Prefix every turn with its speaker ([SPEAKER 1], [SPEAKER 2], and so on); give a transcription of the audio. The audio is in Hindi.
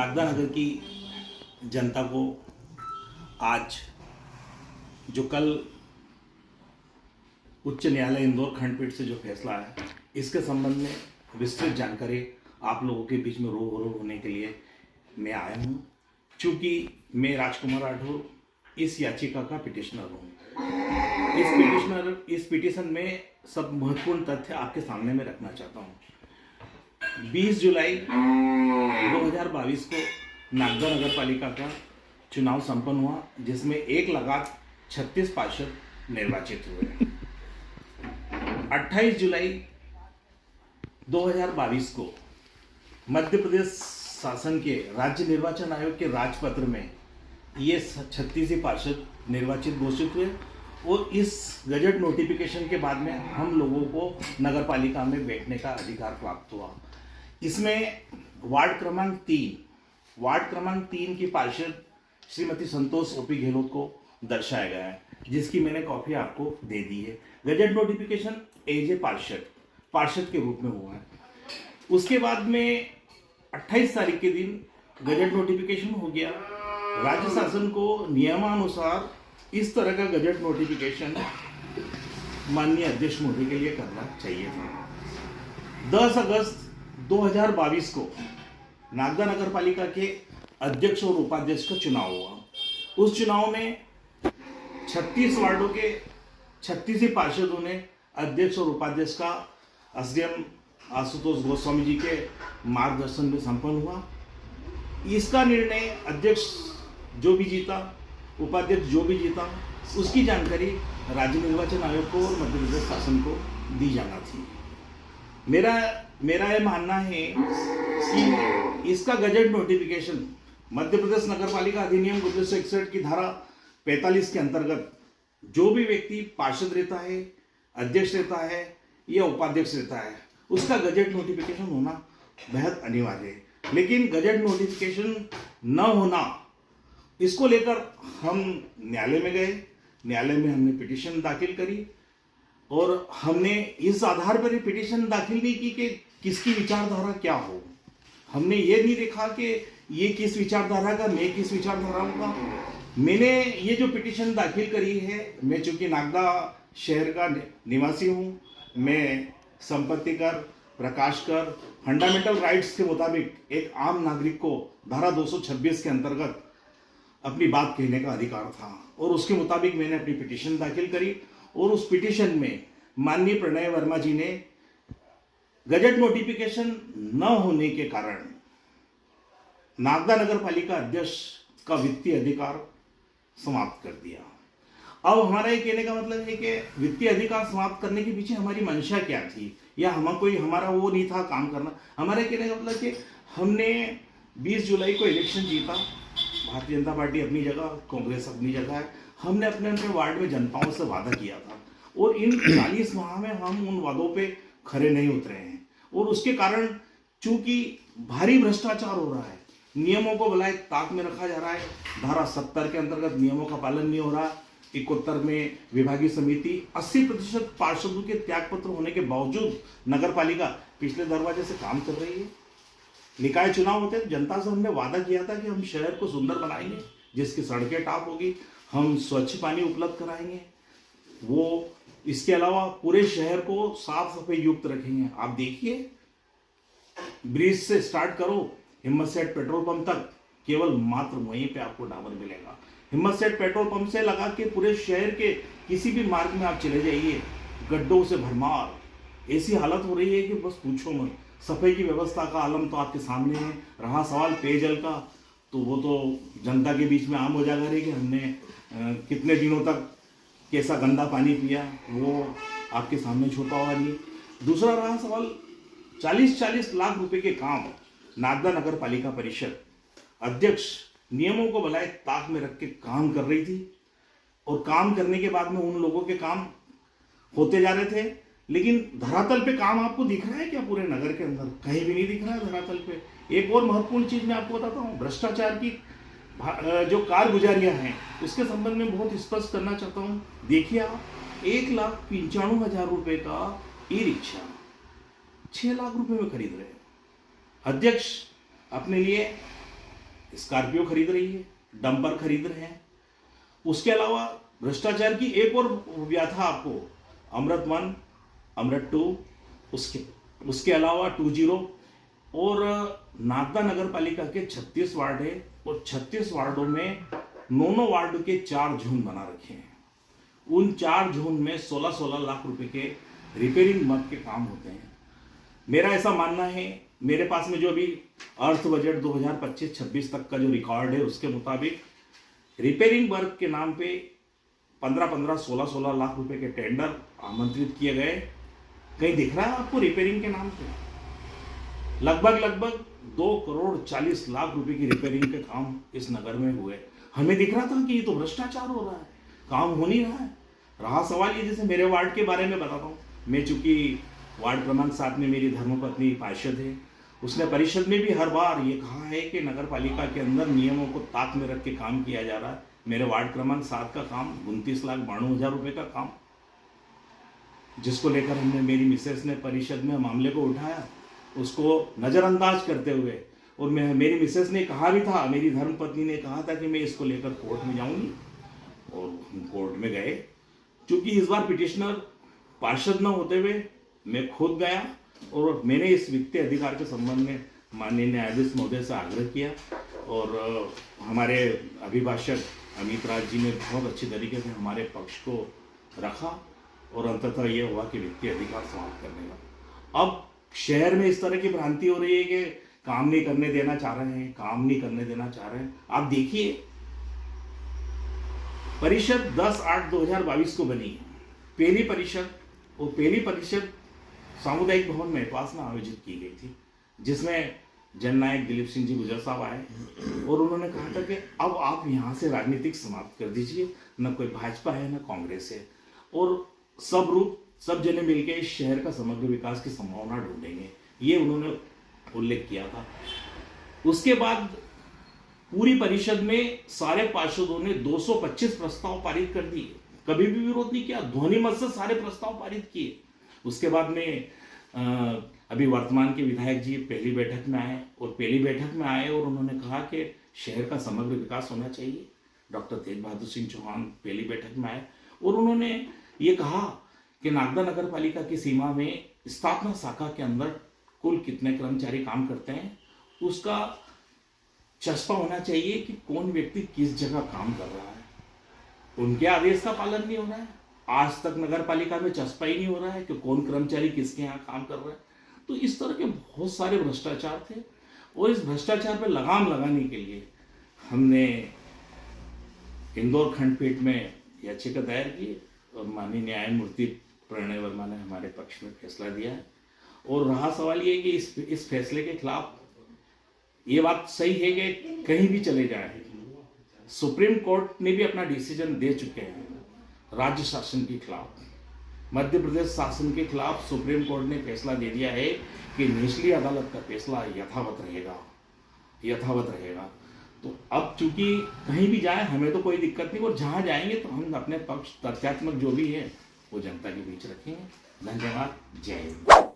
[SPEAKER 1] नागदा नगर की जनता को आज जो कल उच्च न्यायालय इंदौर खंडपीठ से जो फैसला है इसके संबंध में विस्तृत जानकारी आप लोगों के बीच में रूबरू होने के लिए मैं आया हूँ। चूँकि मैं राजकुमार राठौर इस याचिका का पिटिशनर हूँ। इस पिटिशन में सब महत्वपूर्ण तथ्य आपके सामने में रखना चाहता हूँ। 20 जुलाई 2022 को नागदा नगर पालिका का चुनाव संपन्न हुआ, जिसमें 1,36,000 पार्षद निर्वाचित हुए। 28 जुलाई 2022 को मध्य प्रदेश शासन के राज्य निर्वाचन आयोग के राजपत्र में ये 36 पार्षद निर्वाचित घोषित हुए और इस गजट नोटिफिकेशन के बाद में हम लोगों को नगर पालिका में बैठने का अधिकार प्राप्त हुआ। इसमें वार्ड क्रमांक 3 की पार्षद श्रीमती संतोष ओपी गहलोत को दर्शाया गया है, जिसकी मैंने कॉपी आपको दे दी है। गजट नोटिफिकेशन एज ए पार्षद के रूप में हुआ है। उसके बाद में 28 तारीख के दिन गजट नोटिफिकेशन हो गया। राज्य शासन को नियमानुसार इस तरह का गजट नोटिफिकेशन माननीय अध्यक्ष मोदी के लिए करना चाहिए था। 10 अगस्त 2022 को नागदा नगर पालिका के अध्यक्ष और उपाध्यक्ष का चुनाव हुआ। उस चुनाव में 36 वार्डों के 36 ही पार्षदों ने अध्यक्ष और उपाध्यक्ष का एसडीएम आशुतोष गोस्वामी जी के मार्गदर्शन में संपन्न हुआ। इसका निर्णय अध्यक्ष जो भी जीता, उपाध्यक्ष जो भी जीता, उसकी जानकारी राज्य निर्वाचन आयोग को और मध्य प्रदेश शासन को दी जाना थी। मेरा यह मानना है कि इसका गजट नोटिफिकेशन मध्य प्रदेश नगर पालिका अधिनियम 1961 की धारा 45 के अंतर्गत जो भी व्यक्ति पार्षद रहता है, अध्यक्ष रहता है या उपाध्यक्ष रहता है, उसका गजट नोटिफिकेशन होना बेहद अनिवार्य है। लेकिन गजट नोटिफिकेशन न होना, इसको लेकर हम न्यायालय में गए। न्यायालय में हमने पिटीशन दाखिल करी और हमने इस आधार पर पिटीशन दाखिल नहीं की कि किसकी विचारधारा क्या हो। हमने ये नहीं देखा कि ये किस विचारधारा का, मैं किस विचारधारा का। मैंने ये जो पिटीशन दाखिल करी है, मैं चूंकि नागदा शहर का निवासी हूँ, मैं संपत्ति कर, प्रकाश कर, फंडामेंटल राइट्स के मुताबिक एक आम नागरिक को धारा 226 के अंतर्गत अपनी बात कहने का अधिकार था और उसके मुताबिक मैंने अपनी पिटीशन दाखिल करी। और उस पिटीशन में माननीय प्रणय वर्मा जी ने गजट नोटिफिकेशन न होने के कारण नागदा नगर पालिका अध्यक्ष का वित्तीय अधिकार समाप्त कर दिया। अब हमारा ये कहने का मतलब है कि वित्तीय अधिकार समाप्त करने के पीछे हमारी मंशा क्या थी, या हमारा वो नहीं था काम करना। हमारे कहने का मतलब कि हमने 20 जुलाई को इलेक्शन जीता, भारतीय जनता पार्टी अपनी जगह, कांग्रेस अपनी जगह है। हमने अपने अपने वार्ड में जनताओं से वादा किया था और इन 40 माह में हम उन वादों पे खरे नहीं उतरे हैं और उसके कारण चूंकि भारी भ्रष्टाचार हो रहा है, नियमों को भलाई ताक में रखा जा रहा है। धारा 70 के अंतर्गत नियमों का पालन नहीं हो रहा। 71 में विभागीय समिति 80% पार्षदों के त्यागपत्र होने के बावजूद नगर पालिका पिछले दरवाजे से काम कर रही है। निकाय चुनाव होते हैं, जनता से हमने वादा किया था कि हम शहर को सुंदर बनाएंगे, जिसकी सड़कें टॉप होगी, हम स्वच्छ पानी उपलब्ध कराएंगे, वो इसके अलावा पूरे शहर को साफ सफाई युक्त रखेंगे। आप देखिए, ब्रिज से स्टार्ट करो, हिम्मत सेठ पेट्रोल पंप तक, केवल मात्र वहीं पे आपको डामर मिलेगा। हिम्मत सेठ पेट्रोल पंप से लगा के पूरे शहर के किसी भी मार्ग में आप चले जाइए, गड्ढों से भरमार, ऐसी हालत हो रही है कि बस पूछो मत। सफाई की व्यवस्था का आलम तो आपके सामने है। रहा सवाल पेयजल का, तो वो तो जनता के बीच में आम हो जाएगा कि हमने कितने दिनों तक कैसा गंदा पानी पिया, वो आपके सामने छुपा हुआ नहीं। दूसरा रहा सवाल 40-40 लाख रुपए के काम नागदा नगर पालिका परिषद अध्यक्ष नियमों को भलाई ताक में रख के काम कर रही थी और काम करने के बाद में उन लोगों के काम होते जा रहे थे। लेकिन धरातल पे काम आपको दिख रहा है क्या? पूरे नगर के अंदर कहीं भी नहीं दिख रहा है धरातल पे। एक और महत्वपूर्ण चीज मैं आपको बताता हूँ, भ्रष्टाचार की जो कारगुजारियां हैं उसके संबंध में बहुत स्पष्ट करना चाहता हूँ। देखिए आप, 1,95,000 रुपए का ई रिक्शा 6 लाख रुपए में खरीद रहे हैं। अध्यक्ष अपने लिए स्कॉर्पियो खरीद रही है, डंपर खरीद रहे हैं। उसके अलावा भ्रष्टाचार की एक और व्याथा आपको, अमृत 1, अमृत 2, उसके अलावा 20 और नागदा नगर पालिका के 36 वार्ड है और 36 वार्डों में 9 वार्ड के 4 जोन बना रखे हैं। उन 4 जोन में 16-16 लाख रुपए के रिपेयरिंग मद के काम होते हैं। मेरा ऐसा मानना है, मेरे पास में जो अभी अर्थ बजट 2025-26 तक का जो रिकॉर्ड है उसके मुताबिक रिपेयरिंग वर्क के नाम पे 15-15, 16-16 लाख रुपए के टेंडर आमंत्रित किए गए। कहीं दिख रहा है आपको रिपेयरिंग के नाम पे? लगभग 2,40,00,000 रुपए की रिपेयरिंग के काम इस नगर में हुए। हमें दिख रहा था कि ये तो भ्रष्टाचार हो रहा है, काम हो नहीं रहा है। रहा सवाल ये, जैसे मेरे वार्ड के बारे में बताता हूँ, मैं चूंकि वार्ड क्रमांक 7 में मेरी धर्मपत्नी पार्षद है, उसने परिषद में भी हर बार ये कहा है कि नगर पालिका के अंदर नियमों को ताक में रख के काम किया जा रहा है। मेरे वार्ड क्रमांक 7 का काम 29,92,000 रुपए का काम, जिसको लेकर हमने, मेरी मिसेस ने परिषद में मामले को उठाया, उसको नज़रअंदाज करते हुए, और मेरी मिसेस ने कहा भी था, मेरी धर्मपत्नी ने कहा था कि मैं इसको लेकर कोर्ट में जाऊंगी, और हम कोर्ट में गए। क्योंकि इस बार पिटिशनर पार्षद न होते हुए मैं खुद गया और मैंने इस वित्तीय अधिकार के संबंध में माननीय न्यायाधीश महोदय से आग्रह किया, और हमारे अभिभाषक अमित राज जी ने बहुत अच्छी तरीके से हमारे पक्ष को रखा, और अंततः ये हुआ कि वित्तीय अधिकार समाप्त करने का। अब शहर में इस तरह की भ्रांति हो रही है कि काम नहीं करने देना चाह रहे हैं, काम नहीं करने देना चाह रहे हैं। आप देखिए, परिषद 10/8/2022 को बनी, पहली परिषद सामुदायिक भवन मेहपास में आयोजित की गई थी, जिसमें जननायक दिलीप सिंह जी गुजर साहब आए, और उन्होंने कहा था कि अब आप यहाँ से राजनीतिक समाप्त कर दीजिए, न कोई भाजपा है न कांग्रेस है, और सब जने मिलकर इस शहर का समग्र विकास की संभावना ढूंढेंगे, ये उन्होंने उल्लेख किया था। उसके बाद पूरी परिषद में सारे पार्षदों ने 225 प्रस्ताव पारित कर दिए, कभी भी विरोध नहीं किया, ध्वनि मत से सारे प्रस्ताव पारित किए। उसके बाद में अभी वर्तमान के विधायक जी पहली बैठक में आए और उन्होंने कहा कि शहर का समग्र विकास होना चाहिए। डॉक्टर तेज बहादुर सिंह चौहान पहली बैठक में आए और उन्होंने ये कहा कि नागदा नगर पालिका की सीमा में स्थापना शाखा के अंदर कुल कितने कर्मचारी काम करते हैं, उसका चस्पा होना चाहिए कि कौन व्यक्ति किस जगह काम कर रहा है। उनके आदेश का पालन नहीं हो रहा है। आज तक नगर पालिका में चस्पा ही नहीं हो रहा है कि कौन कर्मचारी किसके यहाँ काम कर रहा है। तो इस तरह के बहुत सारे भ्रष्टाचार थे, और इस भ्रष्टाचार पर लगाम लगाने के लिए हमने इंदौर खंडपीठ में याचिका दायर की, और माननीय न्यायमूर्ति प्रणय वर्मा ने हमारे पक्ष में फैसला दिया है। और रहा सवाल ये कि इस फैसले के खिलाफ, ये बात सही है कि कहीं भी चले जाए, सुप्रीम कोर्ट ने भी अपना डिसीजन दे चुके हैं राज्य शासन के खिलाफ। मध्य प्रदेश शासन के खिलाफ सुप्रीम कोर्ट ने फैसला दे दिया है कि निचली अदालत का फैसला यथावत रहेगा। तो अब चूंकि कहीं भी जाए हमें तो कोई दिक्कत नहीं, और जहां जाएंगे तो हम अपने पक्ष तथ्यात्मक जो भी है वो जनता के बीच रखेंगे। धन्यवाद। जय हिंद।